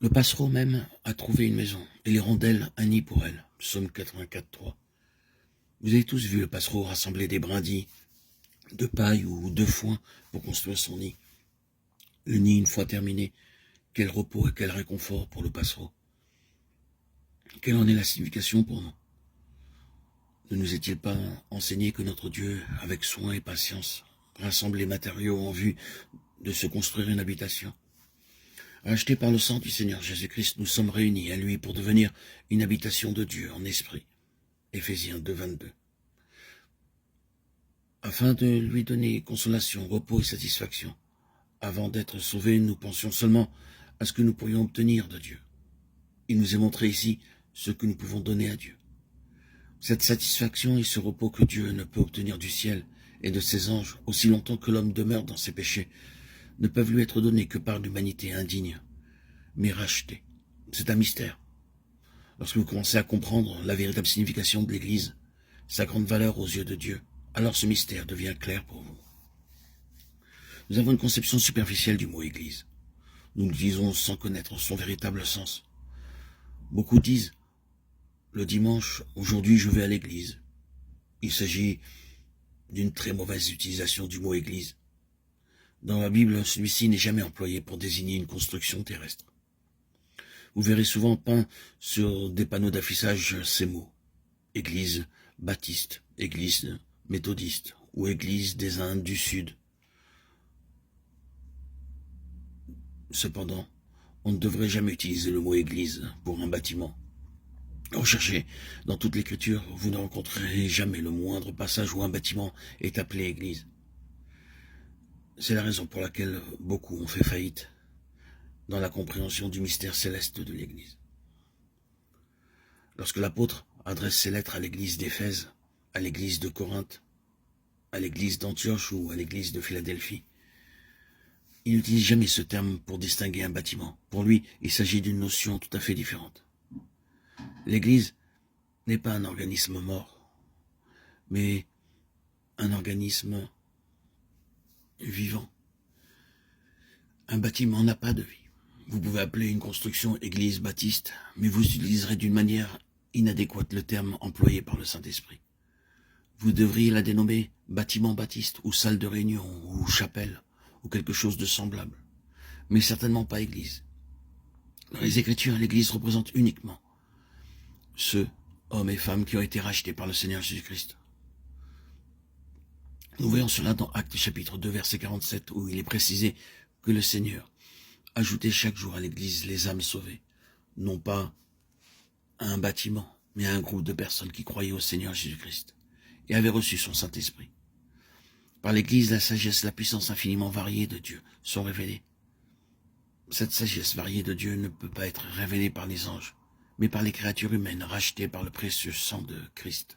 Le passereau même a trouvé une maison, et l'hirondelle un nid pour elle. Psaume 84, 3. Vous avez tous vu le passereau rassembler des brindilles de paille ou de foin pour construire son nid. Le nid, une fois terminé, quel repos et quel réconfort pour le passereau. Quelle en est la signification pour nous? Ne nous est-il pas enseigné que notre Dieu, avec soin et patience, rassemble les matériaux en vue de se construire une habitation? Rachetés par le sang du Seigneur Jésus-Christ, nous sommes réunis à lui pour devenir une habitation de Dieu en esprit. Éphésiens 2, 22. Afin de lui donner consolation, repos et satisfaction. Avant d'être sauvés, nous pensions seulement à ce que nous pourrions obtenir de Dieu. Il nous est montré ici ce que nous pouvons donner à Dieu. Cette satisfaction et ce repos que Dieu ne peut obtenir du ciel et de ses anges, aussi longtemps que l'homme demeure dans ses péchés, ne peuvent lui être donnés que par l'humanité indigne, mais rachetée. C'est un mystère. Lorsque vous commencez à comprendre la véritable signification de l'Église, sa grande valeur aux yeux de Dieu, alors ce mystère devient clair pour vous. Nous avons une conception superficielle du mot Église. Nous le disons sans connaître son véritable sens. Beaucoup disent, le dimanche, aujourd'hui je vais à l'église. Il s'agit d'une très mauvaise utilisation du mot église. Dans la Bible, celui-ci n'est jamais employé pour désigner une construction terrestre. Vous verrez souvent peint sur des panneaux d'affichage ces mots. Église baptiste, église méthodiste ou église des Indes du Sud. Cependant, on ne devrait jamais utiliser le mot église pour un bâtiment. Recherchez dans toute l'écriture, vous ne rencontrerez jamais le moindre passage où un bâtiment est appelé église. C'est la raison pour laquelle beaucoup ont fait faillite dans la compréhension du mystère céleste de l'église. Lorsque l'apôtre adresse ses lettres à l'église d'Éphèse, à l'église de Corinthe, à l'église d'Antioche ou à l'église de Philadelphie, il n'utilise jamais ce terme pour distinguer un bâtiment. Pour lui, il s'agit d'une notion tout à fait différente. L'église n'est pas un organisme mort, mais un organisme vivant. Un bâtiment n'a pas de vie. Vous pouvez appeler une construction église baptiste, mais vous utiliserez d'une manière inadéquate le terme employé par le Saint-Esprit. Vous devriez la dénommer bâtiment baptiste, ou salle de réunion, ou chapelle, ou quelque chose de semblable, mais certainement pas église. Dans les Écritures, l'église représente uniquement ceux, hommes et femmes, qui ont été rachetés par le Seigneur Jésus-Christ. Nous voyons cela dans Actes chapitre 2, verset 47, où il est précisé que le Seigneur ajoutait chaque jour à l'église les âmes sauvées, non pas à un bâtiment, mais à un groupe de personnes qui croyaient au Seigneur Jésus-Christ et avaient reçu son Saint-Esprit. Par l'église, la sagesse, la puissance infiniment variée de Dieu sont révélées. Cette sagesse variée de Dieu ne peut pas être révélée par les anges, mais par les créatures humaines rachetées par le précieux sang de Christ.